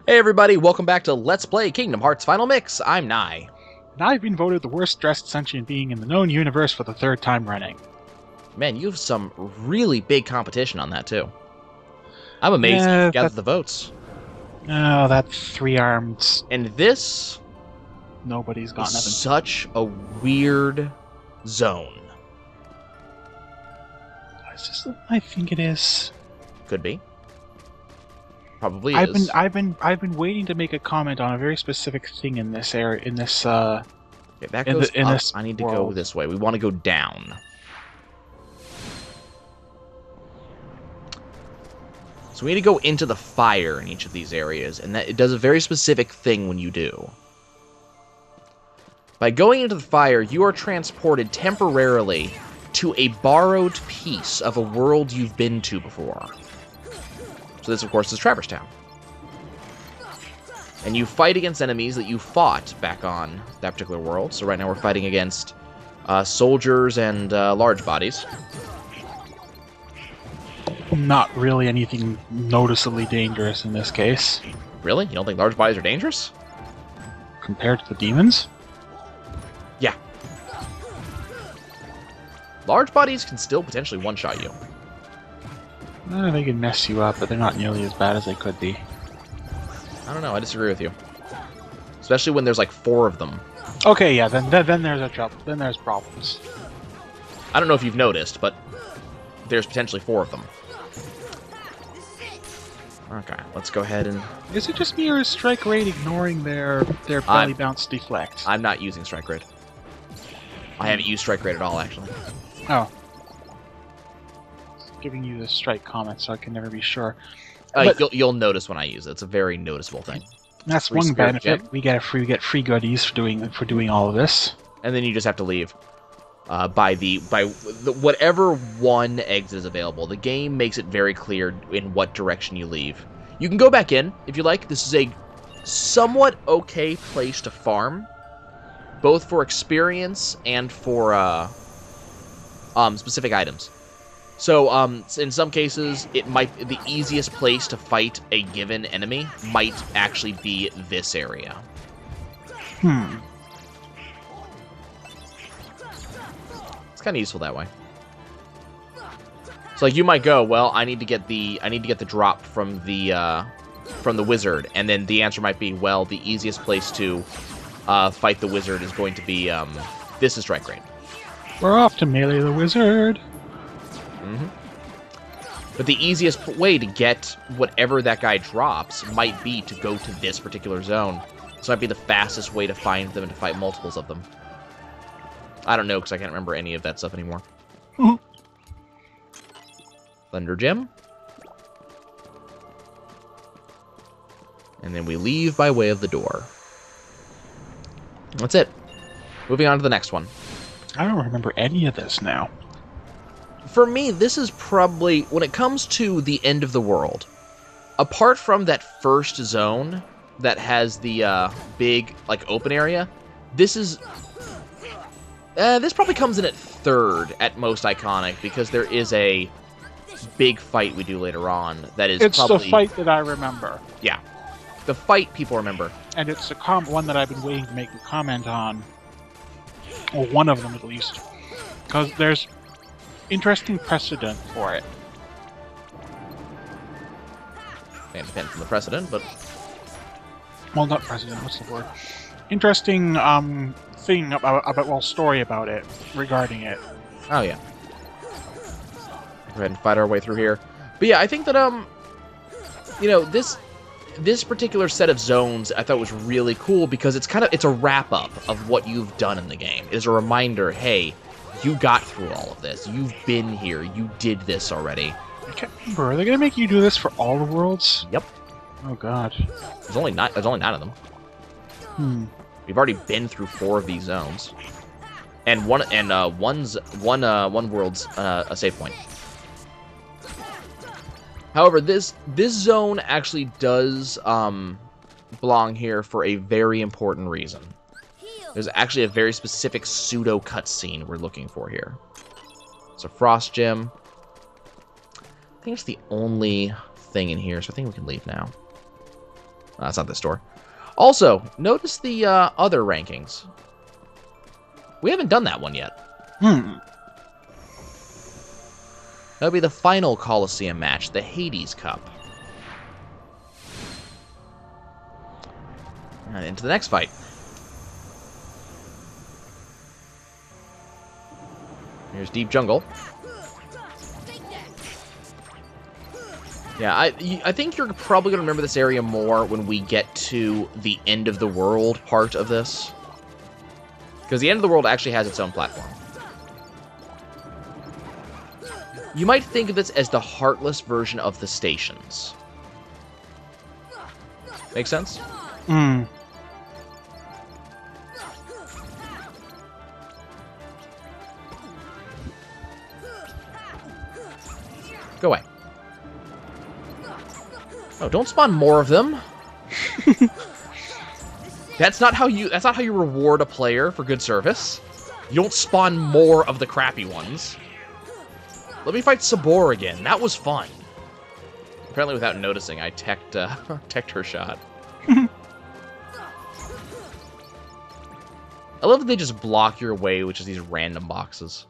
Hey everybody, welcome back to Let's Play Kingdom Hearts Final Mix. I'm Nai. And I've been voted the worst dressed sentient being in the known universe for the third time running. Man, you have some really big competition on that too. I'm amazed you gathered the votes. Oh, that three-armed... And this Nobody's got is nothing. such a weird zone. Is this what I think it is? Could be. Probably is. I've been waiting to make a comment on a very specific thing in this area. In this Okay, that goes in up. this I need to world. go this way. We want to go down. So we need to go into the fire in each of these areas, and that it does a very specific thing when you do. By going into the fire, you are transported temporarily to a borrowed piece of a world you've been to before. So this, of course, is Traverse Town. And you fight against enemies that you fought back on that particular world. So right now we're fighting against soldiers and large bodies. Not really anything noticeably dangerous in this case. Really? You don't think large bodies are dangerous? Compared to the demons? Yeah. Large bodies can still potentially one-shot you. They can mess you up, but they're not nearly as bad as they could be. I don't know, I disagree with you. Especially when there's like 4 of them. Okay, yeah, then there's a trouble. Then there's problems. I don't know if you've noticed, but there's potentially 4 of them. Okay, let's go ahead and... Is it just me or is Strike Raid ignoring their belly bounce deflect? I'm not using Strike Grid. I haven't used Strike Grid at all, actually. Oh. Giving you the strike comment, so I can never be sure. You'll notice when I use it. It's a very noticeable thing. That's Free one spirit benefit. gem. We get free goodies for doing all of this. And then you just have to leave by whatever one exit is available. The game makes it very clear in what direction you leave. You can go back in if you like. This is a somewhat okay place to farm, both for experience and for specific items. So, in some cases, the easiest place to fight a given enemy might actually be this area. It's kind of useful that way. So, like, you might go, well, I need to get the drop from the wizard, and then the answer might be, well, the easiest place to fight the wizard is going to be this is Strike Raid. We're off to melee the wizard. But the easiest way to get whatever that guy drops might be to go to this particular zone. This might be the fastest way to find them and to fight multiples of them. I don't know, because I can't remember any of that stuff anymore. Thunder Gem. And then we leave by way of the door. That's it. Moving on to the next one. I don't remember any of this now. For me, this is probably, when it comes to the end of the world, apart from that first zone that has the big, like, open area, this probably comes in at third at most iconic, because there is a big fight we do later on that is It's probably... the fight that I remember. Yeah. The fight people remember. And it's one that I've been waiting to make a comment on. Or one of them, at least. Because there's interesting precedent for it. It depends on the precedent, but... Well, not precedent, what's the word? Interesting, thing story about it, regarding it. Oh, yeah. Go ahead and fight our way through here. But yeah, I think that, you know, this particular set of zones I thought was really cool because it's a wrap-up of what you've done in the game. It is a reminder, hey, you got through all of this. You've been here. You did this already. I can't remember. Are they going to make you do this for all the worlds? Yep. Oh, God. There's only 9 of them. We've already been through 4 of these zones. And one world's a save point. However, this zone actually does belong here for a very important reason. There's actually a very specific pseudo cutscene we're looking for here. It's a Frost Gem. I think it's the only thing in here, so I think we can leave now. That's not this door. Also, notice the other rankings. We haven't done that one yet. That'll be the final Colosseum match, the Hades Cup. And into the next fight. Here's Deep Jungle. Yeah, I think you're probably going to remember this area more when we get to the end of the world part of this. Because the end of the world actually has its own platform. You might think of this as the Heartless version of the stations. Make sense? Go away. Oh, don't spawn more of them. That's not how you reward a player for good service. You don't spawn more of the crappy ones. Let me fight Sabor again. That was fun. Apparently without noticing, I teched her shot. I love that they just block your way with just these random boxes.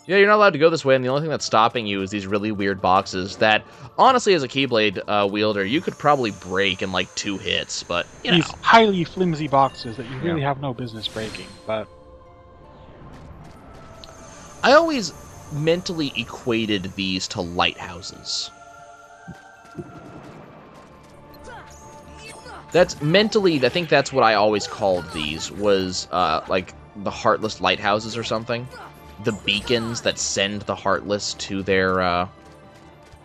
Yeah, you're not allowed to go this way, and the only thing that's stopping you is these really weird boxes that, honestly, as a Keyblade wielder, you could probably break in, like, 2 hits, but, you know. These highly flimsy boxes that you really have no business breaking, but... I always mentally equated these to lighthouses. That's mentally, I think that's what I always called these, was, like, the Heartless lighthouses or something. The beacons that send the Heartless to their,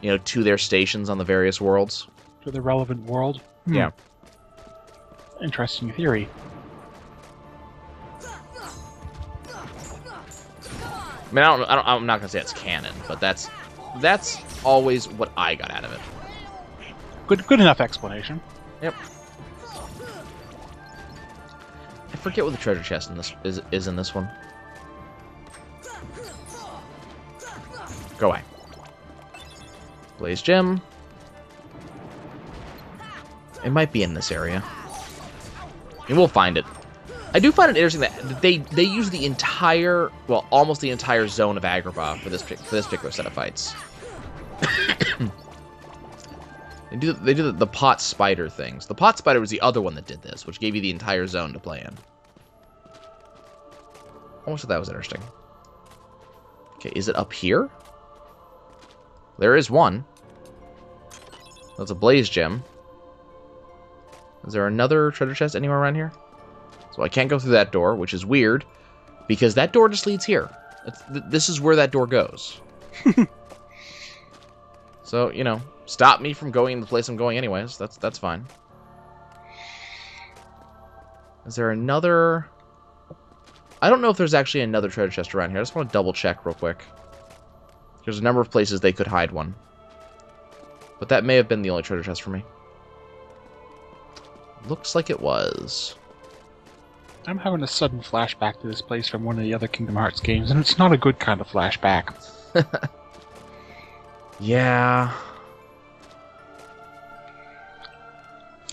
to their stations on the various worlds. To the relevant world? Yeah. Interesting theory. I mean, I'm not gonna say it's canon, but that's always what I got out of it. Good enough explanation. Yep. I forget what the treasure chest in this is in this one. Go away. Blaze Gem. It might be in this area. And we'll find it. I do find it interesting that they use the entire, well, almost the entire zone of Agrabah for this particular set of fights. They do the pot spider things. The pot spider was the other one that did this, which gave you the entire zone to play in. I almost thought that was interesting. Okay, is it up here? There is one. That's a Blaze Gem. Is there another treasure chest anywhere around here? So I can't go through that door, which is weird, because that door just leads here. This is where that door goes. So, you know, stop me from going in the place I'm going anyways. That's fine. Is there another... I don't know if there's actually another treasure chest around here. I just want to double check real quick. There's a number of places they could hide one. But that may have been the only treasure chest for me. Looks like it was. I'm having a sudden flashback to this place from one of the other Kingdom Hearts games, and it's not a good kind of flashback. Yeah.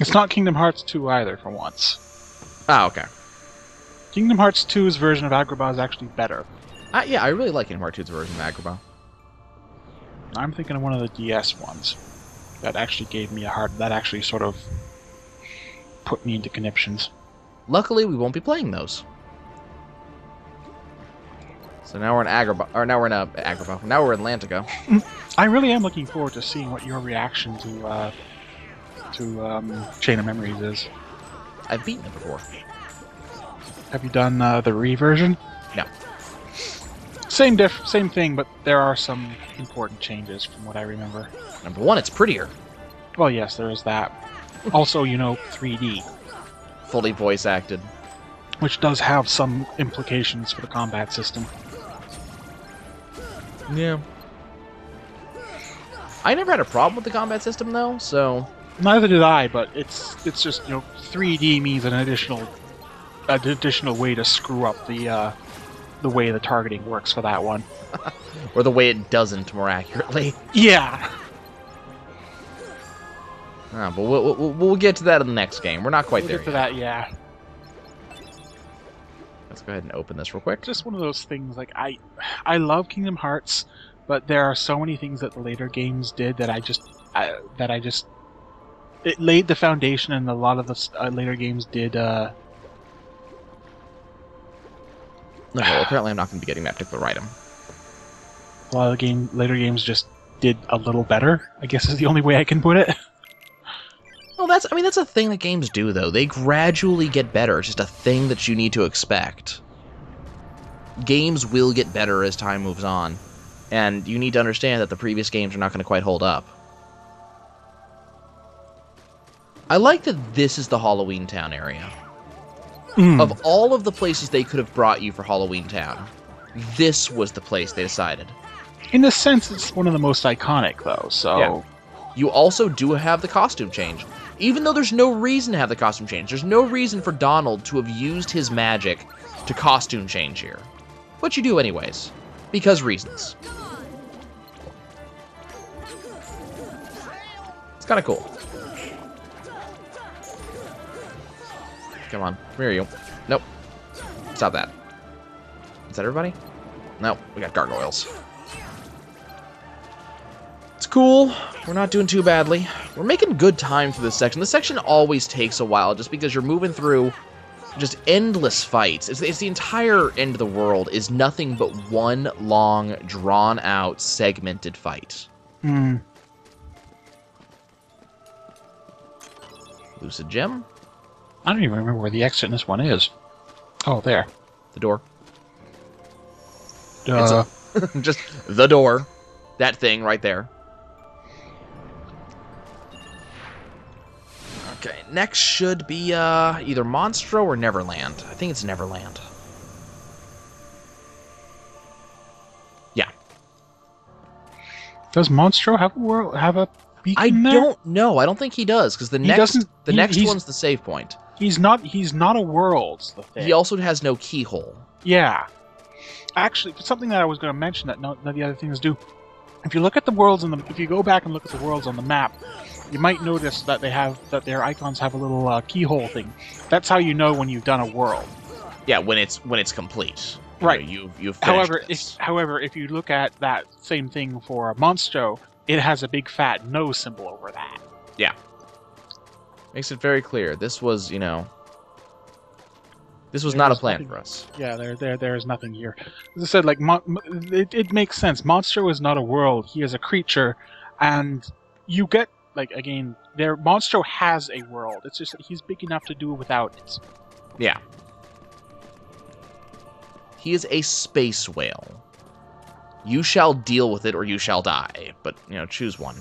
It's not Kingdom Hearts 2 either, for once. Ah, okay. Kingdom Hearts 2's version of Agrabah is actually better. Yeah, I really like Kingdom Hearts 2's version of Agrabah. I'm thinking of one of the DS ones that actually gave me a heart. That actually sort of put me into conniptions. Luckily, we won't be playing those. So now we're in Agrabah, or now we're in Agrabah. Now we're in Atlantica. I really am looking forward to seeing what your reaction to Chain of Memories is. I've beaten it before. Have you done the Re-version? No. Same thing, but there are some important changes from what I remember. Number one, it's prettier. Well, yes, there is that. Also, 3D. Fully voice acted. Which does have some implications for the combat system. Yeah. I never had a problem with the combat system, though, so... Neither did I, but it's just, 3D means an additional way to screw up the way the targeting works for that one. Or the way it doesn't, more accurately. Yeah. But we'll get to that in the next game. We're not quite there Get to yet. that, yeah. Let's go ahead and open this real quick. Just one of those things. Like I love Kingdom Hearts, but there are so many things that the later games did that it laid the foundation, and a lot of the later games did. No, well, apparently I'm not going to be getting that particular item. A lot of the later games just did a little better, I guess is the only way I can put it. Well, that's a thing that games do, though. They gradually get better. It's just a thing that you need to expect. Games will get better as time moves on, and you need to understand that the previous games are not going to quite hold up. I like that this is the Halloween Town area. Of all of the places they could have brought you for Halloween Town, this was the place they decided. In a sense, it's one of the most iconic, though, so... Yeah. You also do have the costume change. Even though there's no reason to have the costume change. There's no reason for Donald to have used his magic to costume change here. But you do anyways. Because reasons. It's kind of cool. Come on. Come here, you. Nope. Stop that. Is that everybody? Nope. We got gargoyles. It's cool. We're not doing too badly. We're making good time through this section. This section always takes a while just because you're moving through just endless fights. It's the entire end of the world is nothing but one long, drawn-out, segmented fight. Lucid Gem. I don't even remember where the exit in this one is. Oh, there. The door. Duh. Just the door. That thing right there. Okay, next should be either Monstro or Neverland. I think it's Neverland. Yeah. Does Monstro have a beacon there? Don't know. I don't think he does, because the next one's the save point. He's not a world's the thing. He also has no keyhole. Yeah. Actually, something that I was going to mention that none of the other things do. If you look at the worlds if you go back and look at the worlds on the map, you might notice that their icons have a little keyhole thing. That's how you know when you've done a world. Yeah, when it's complete. Right. You've However, this. if you look at that same thing for Monstro, it has a big fat no symbol over that. Yeah. Makes it very clear. This was, this was not a plan for us. Yeah, there is nothing here. As I said, like it makes sense. Monstro is not a world; he is a creature, and you get again. Monstro has a world. It's just that he's big enough to do without it. Yeah. He is a space whale. You shall deal with it, or you shall die. But choose one.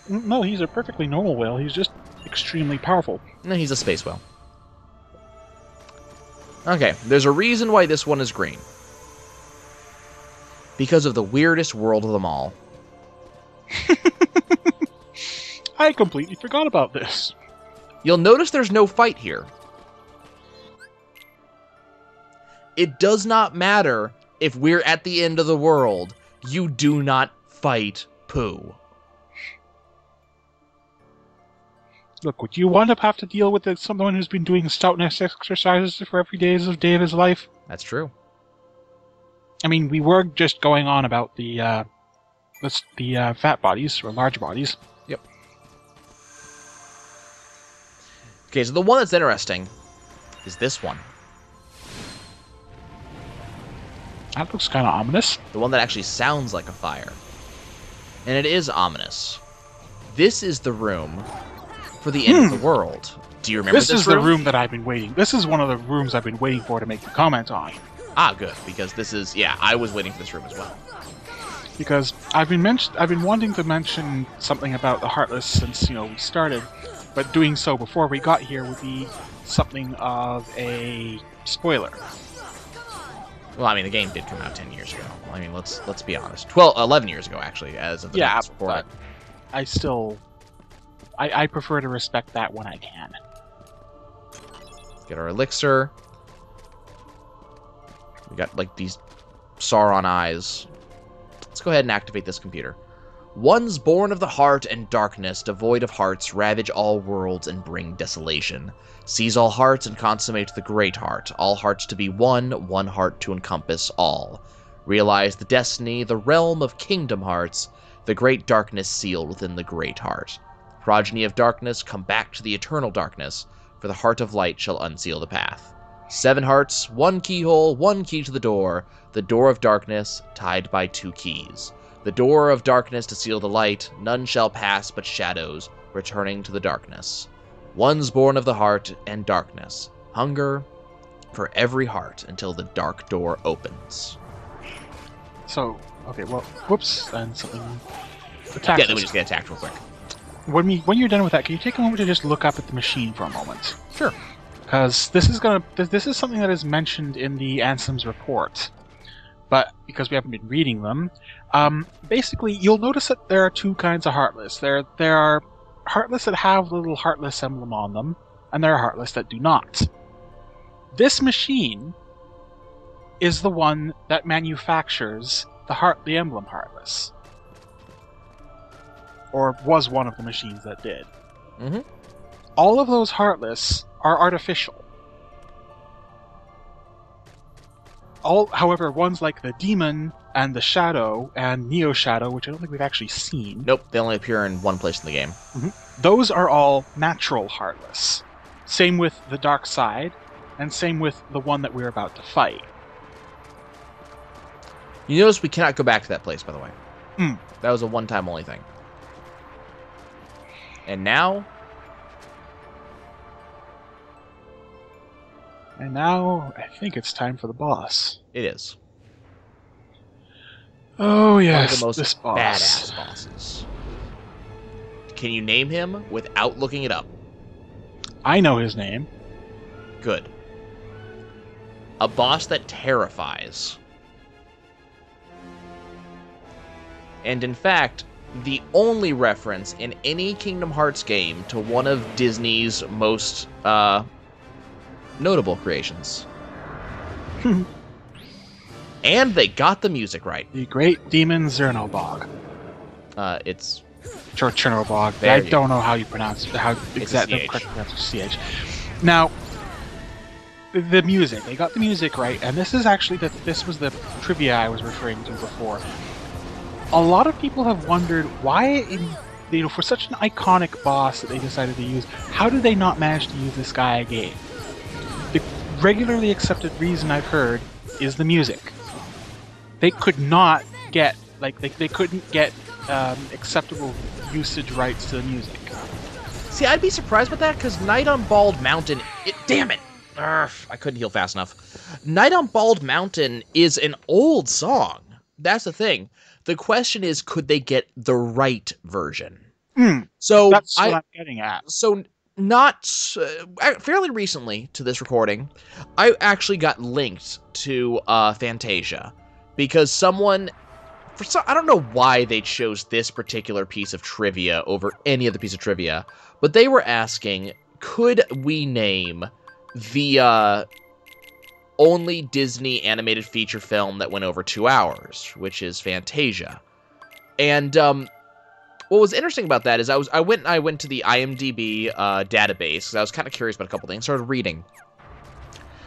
No, he's a perfectly normal whale. He's just extremely powerful. No, he's a space whale. Okay, there's a reason why this one is green. Because of the weirdest world of them all. I completely forgot about this. You'll notice there's no fight here. It does not matter if we're at the end of the world. You do not fight Pooh. Look, would you want to have to deal with someone who's been doing stoutness exercises for every day of his life? That's true. I mean, we were just going on about the fat bodies, or large bodies. Yep. Okay, so the one that's interesting is this one. That looks kind of ominous. The one that actually sounds like a fire. And it is ominous. This is the room for the end of the world. Do you remember this room? This is the room that I've been waiting. This is one of the rooms I've been waiting for to make a comment on. Ah, good, because this is I was waiting for this room as well. Because I've been wanting to mention something about the Heartless since we started, but doing so before we got here would be something of a spoiler. Well, I mean, the game did come out 10 years ago. I mean, let's be honest. 11 years ago, actually, as of the time this recorded. But I still... I prefer to respect that when I can. Get our elixir. We got, these Sauron eyes. Let's go ahead and activate this computer. Ones born of the heart and darkness, devoid of hearts, ravage all worlds and bring desolation. Seize all hearts and consummate the great heart. All hearts to be one, one heart to encompass all. Realize the destiny, the realm of kingdom hearts, the great darkness sealed within the great heart. Progeny of darkness, come back to the eternal darkness, for the heart of light shall unseal the path. 7 hearts, 1 keyhole, 1 key to the door of darkness, tied by 2 keys. The door of darkness to seal the light, none shall pass but shadows, returning to the darkness. Ones born of the heart and darkness, hunger for every heart until the dark door opens. So, okay, well, whoops, and something attacked Yeah, then we us. just get attacked real quick. When you're done with that, can you take a moment to just look up at the machine for a moment? Sure. Because this is something that is mentioned in the Ansem's report, but because we haven't been reading them, basically you'll notice that there are 2 kinds of Heartless. There are Heartless that have the little Heartless emblem on them, and there are Heartless that do not. This machine is the one that manufactures the emblem Heartless, or was one of the machines that did. Mm-hmm. All of those Heartless are artificial. However, ones like the Demon and the Shadow and Neo Shadow, which I don't think we've actually seen, Nope, they only appear in one place in the game. those are all natural Heartless. Same with the Dark Side, and same with the one that we're about to fight. You notice we cannot go back to that place, by the way. Hmm. That was a one-time only thing. And now... And now, I think it's time for the boss. it is. Oh One yes, of the most this boss. badass bosses. Can you name him without looking it up? I know his name. Good. A boss that terrifies. And in fact, the only reference in any Kingdom Hearts game to one of Disney's most notable creations. And they got the music right. The Great Demon Zernobog. It's Chernobog. There I you don't know how you pronounce how exactly CH. correct pronounce CH. Now, the music. They got the music right, and this is actually this was the trivia I was referring to before. A lot of people have wondered why, for such an iconic boss that they decided to use, how did they not manage to use this guy again? The regularly accepted reason I've heard is the music. They could not get they couldn't get acceptable usage rights to the music. See, I'd be surprised about that because Night on Bald Mountain. Damn it! Urgh, I couldn't heal fast enough. Night on Bald Mountain is an old song. That's the thing. The question is, could they get the right version? So That's what I'm getting at. So not fairly recently to this recording, I actually got linked to Fantasia because someone, I don't know why they chose this particular piece of trivia over any other piece of trivia, but they were asking, could we name the only Disney animated feature film that went over 2 hours, which is Fantasia. And what was interesting about that is I went to the IMDb database because I was kind of curious about a couple things. Started reading.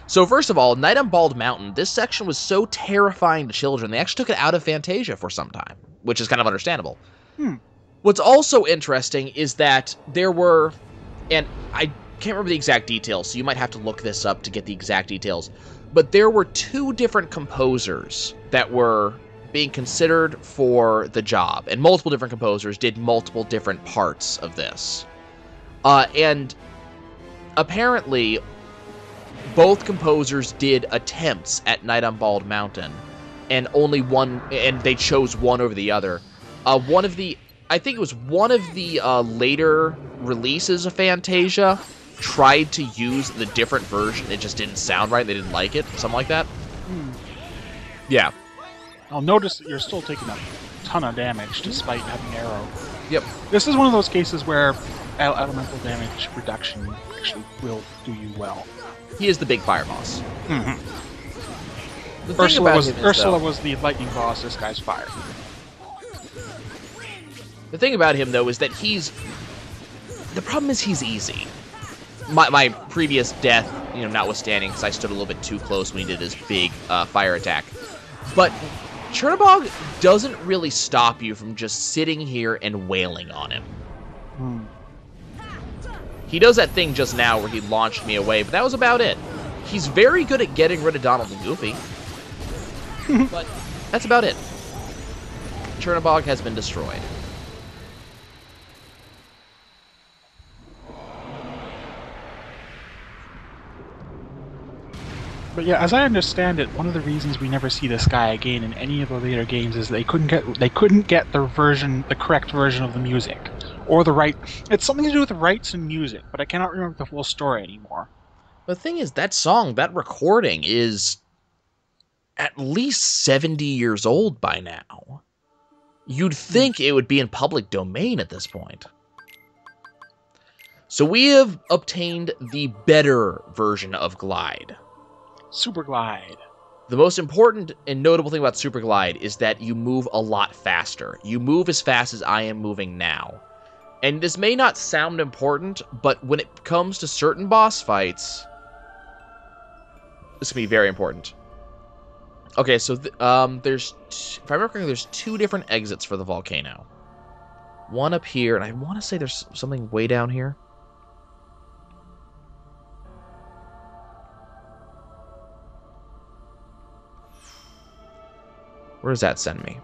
So first of all, Night on Bald Mountain, this section was so terrifying to children, they actually took it out of Fantasia for some time, which is kind of understandable. What's also interesting is that there were, and I can't remember the exact details, so you might have to look this up to get the exact details, but there were 2 different composers that were being considered for the job, and multiple different composers did multiple different parts of this. And apparently, both composers did attempts at Night on Bald Mountain, and only one, and they chose one over the other. I think it was one of the later releases of Fantasia tried to use the different version. It just didn't sound right. They didn't like it. Something like that. Yeah. I'll notice that you're still taking a ton of damage despite having arrow. Yep. This is one of those cases where elemental damage reduction actually will do you well. He is the big fire boss. The thing Ursula about was him is, though, the lightning boss. This guy's fire. The thing about him, though, is that the problem is he's easy. My previous death, notwithstanding, because I stood a little bit too close when he did his big fire attack. But Chernobog doesn't really stop you from just sitting here and wailing on him. He does that thing just now where he launched me away, but that was about it. He's very good at getting rid of Donald and Goofy. But that's about it. Chernobog has been destroyed. But yeah, as I understand it, one of the reasons we never see this guy again in any of the later games is they couldn't get the correct version of the music, or the right. It's something to do with the rights and music, but I cannot remember the full story anymore. The thing is, that song, that recording is at least 70 years old by now. You'd think it would be in public domain at this point. So we have obtained the better version of Glide. Super Glide. The most important and notable thing about Super Glide is that you move a lot faster. You move as fast as I am moving now. And this may not sound important, but when it comes to certain boss fights, this can be very important. Okay, so if I remember correctly, there's 2 different exits for the volcano. One up here, and I want to say there's something way down here. Where does that send me?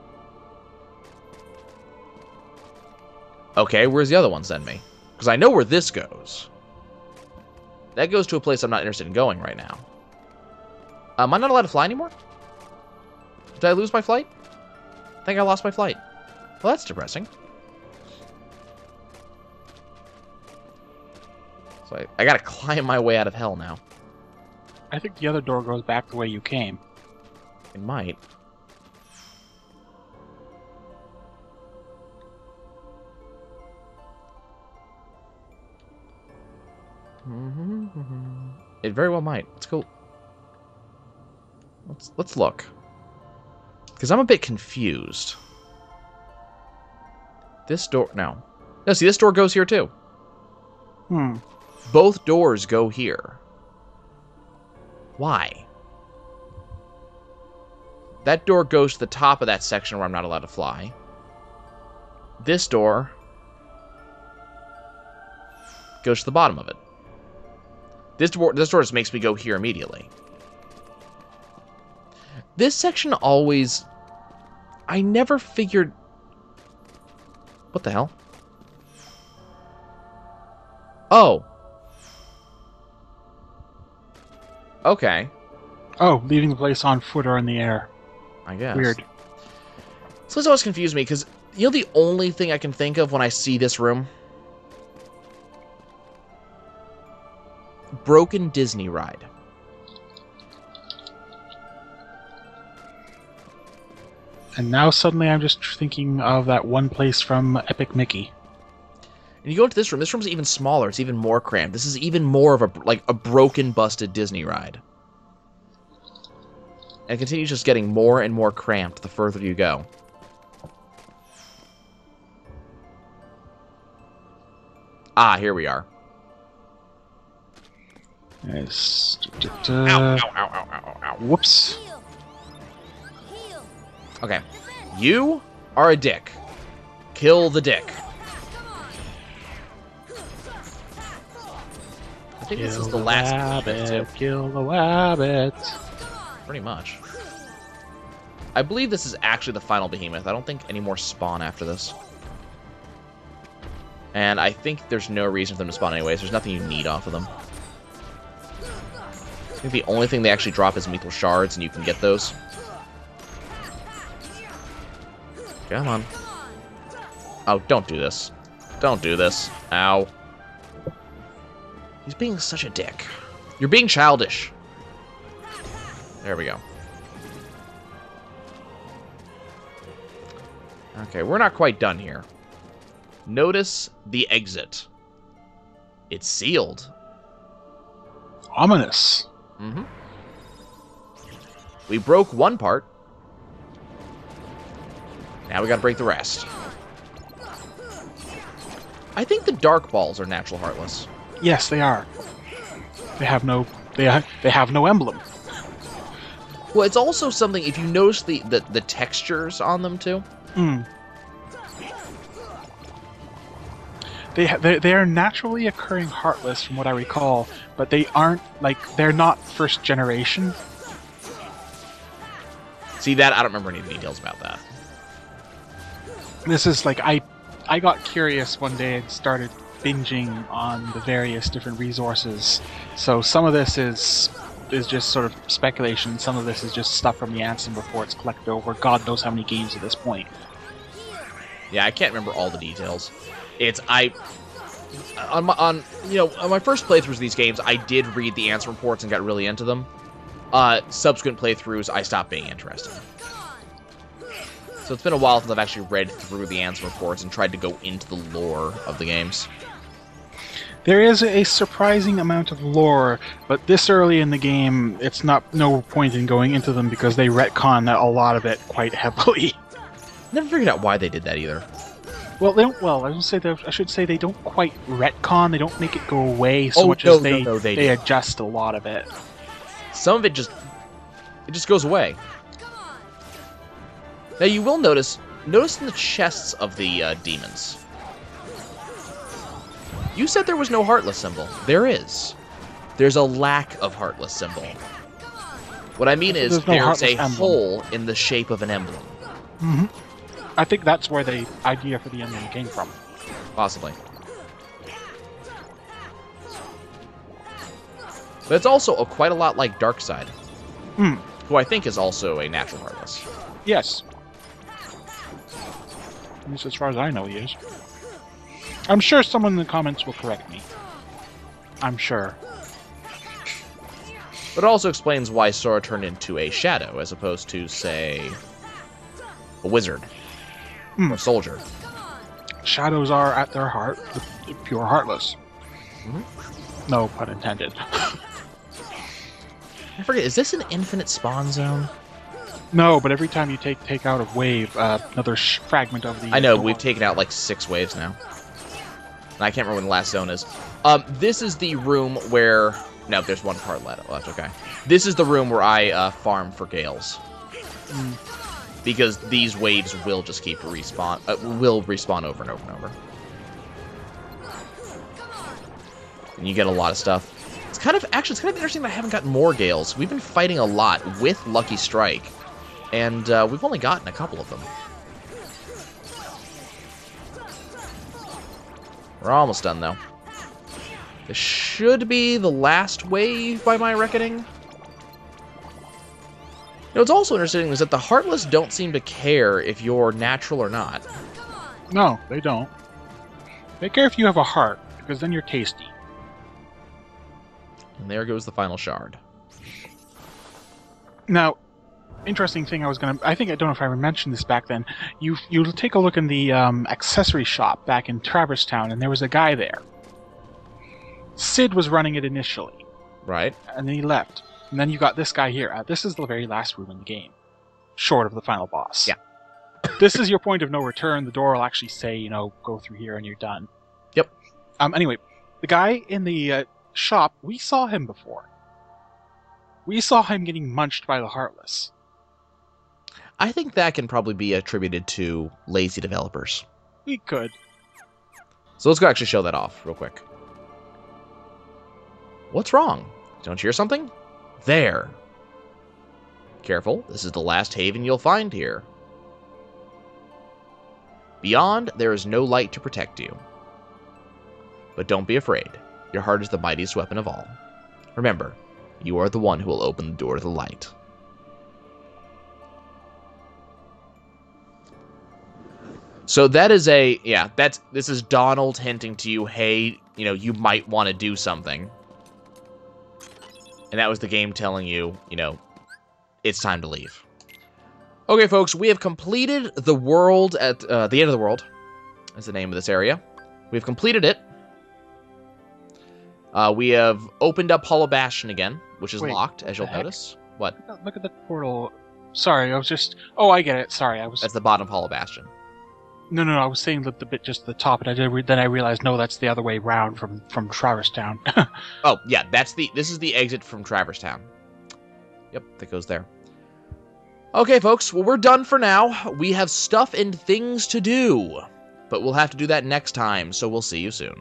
Okay, where's the other one send me? Because I know where this goes. That goes to a place I'm not interested in going right now. Am I not allowed to fly anymore? Did I lose my flight? I think I lost my flight. Well, that's depressing. So I gotta climb my way out of hell now. I think the other door goes back the way you came. It might. It very well might. Let's go. Let's look. Because I'm a bit confused. This door... No. No, see, this door goes here, too. Both doors go here. Why? That door goes to the top of that section where I'm not allowed to fly. This door goes to the bottom of it. This door just makes me go here immediately. This section always... I never figured... What the hell? Oh. Okay. Oh, leaving the place on foot or in the air. I guess. Weird. So this always confused me, because, the only thing I can think of when I see this room? Broken Disney Ride. And now suddenly I'm just thinking of that one place from Epic Mickey. And you go into this room. This room's even smaller. It's even more cramped. This is even more of a broken, busted Disney ride. And it continues just getting more and more cramped the further you go. Ah, here we are. Yes. Ow, ow, ow, ow, ow, ow. Whoops. Okay. You are a dick. Kill the dick. I think this is the last rabbit, too. Kill the rabbit. Pretty much. I believe this is actually the final behemoth. I don't think any more spawn after this. And I think there's no reason for them to spawn anyways. There's nothing you need off of them. I think the only thing they actually drop is Mythal Shards, and you can get those. Come on. Oh, don't do this. Don't do this. Ow. He's being such a dick. You're being childish. There we go. Okay, we're not quite done here. Notice the exit. It's sealed. Ominous. Mm-hmm. We broke one part. Now we gotta break the rest. I think the Dark Balls are natural Heartless. Yes, they are. They have no emblem. Well, it's also something, if you notice the textures on them, too. Mm. They are naturally occurring Heartless, from what I recall, but they aren't, they're not first generation. See, that, I don't remember any details about that. This is I got curious one day and started binging on the various different resources. So some of this is just sort of speculation. Some of this is just stuff from the Ansem reports collected over God knows how many games at this point. Yeah, I can't remember all the details. On my first playthroughs of these games, I did read the Ansem reports and got really into them. Subsequent playthroughs, I stopped being interested. So it's been a while since I've actually read through the Ansem reports and tried to go into the lore of the games. There is a surprising amount of lore, but this early in the game, it's no point in going into them because they retcon a lot of it quite heavily. Never figured out why they did that either. Well, they don't. Well, I should say they don't quite retcon. They don't make it go away so much as they adjust a lot of it. Some of it just goes away. Now you will notice in the chests of the demons. You said there was no Heartless symbol. There is. There's a lack of Heartless symbol. What I mean is there's a hole in the shape of an emblem. Mm-hmm. I think that's where the idea for the emblem came from. Possibly. But it's also quite a lot like Darkseid, who I think is also a natural Heartless. Yes. At least as far as I know, he is. I'm sure someone in the comments will correct me. I'm sure. But it also explains why Sora turned into a shadow, as opposed to, say, a wizard. Or a soldier. Shadows are, at their heart, the pure Heartless. Mm-hmm. No pun intended. I forget, is this an infinite spawn zone? No, but every time you take out a wave, another fragment of the... I know, we've taken out like 6 waves now. And I can't remember when the last zone is. This is the room where... No, there's one part left, okay. This is the room where I farm for Gales. Because these waves will just keep respawn... will respawn over and over and over. And you get a lot of stuff. It's kind of interesting that I haven't gotten more Gales. We've been fighting a lot with Lucky Strike. And we've only gotten a couple of them. We're almost done, though. This should be the last wave, by my reckoning. You know, what's also interesting is that the Heartless don't seem to care if you're natural or not. No, they don't. They care if you have a heart, because then you're tasty. And there goes the final shard. Now, interesting thing I don't know if I mentioned this back then. You take a look in the accessory shop back in Traverse Town, and there was a guy there. Sid was running it initially. Right. And then he left. And then you got this guy here. This is the very last room in the game. Short of the final boss. Yeah. This is your point of no return. The door will actually say, go through here and you're done. Yep. Anyway, the guy in the shop, we saw him before. We saw him getting munched by the Heartless. I think that can probably be attributed to lazy developers. We could. So let's go actually show that off real quick. What's wrong? Don't you hear something? There. Careful, this is the last haven you'll find here. Beyond, there is no light to protect you. But don't be afraid. Your heart is the mightiest weapon of all. Remember, you are the one who will open the door to the light. So that is this is Donald hinting to you, hey, you might want to do something. And that was the game telling you, it's time to leave. Okay, folks, we have completed the world at the end of the world. That's the name of this area. We've completed it. We have opened up Hollow Bastion again, which is locked, as you'll notice. What? Look at the portal. Sorry, I was just... Oh, I get it. Sorry, I was... That's the bottom of Hollow Bastion. No, I was saying the bit just the top, and then I realized no, that's the other way round from Traverse Town. Oh, yeah, this is the exit from Traverse Town. Yep, that goes there. Okay, folks, well, we're done for now. We have stuff and things to do, but we'll have to do that next time, so we'll see you soon.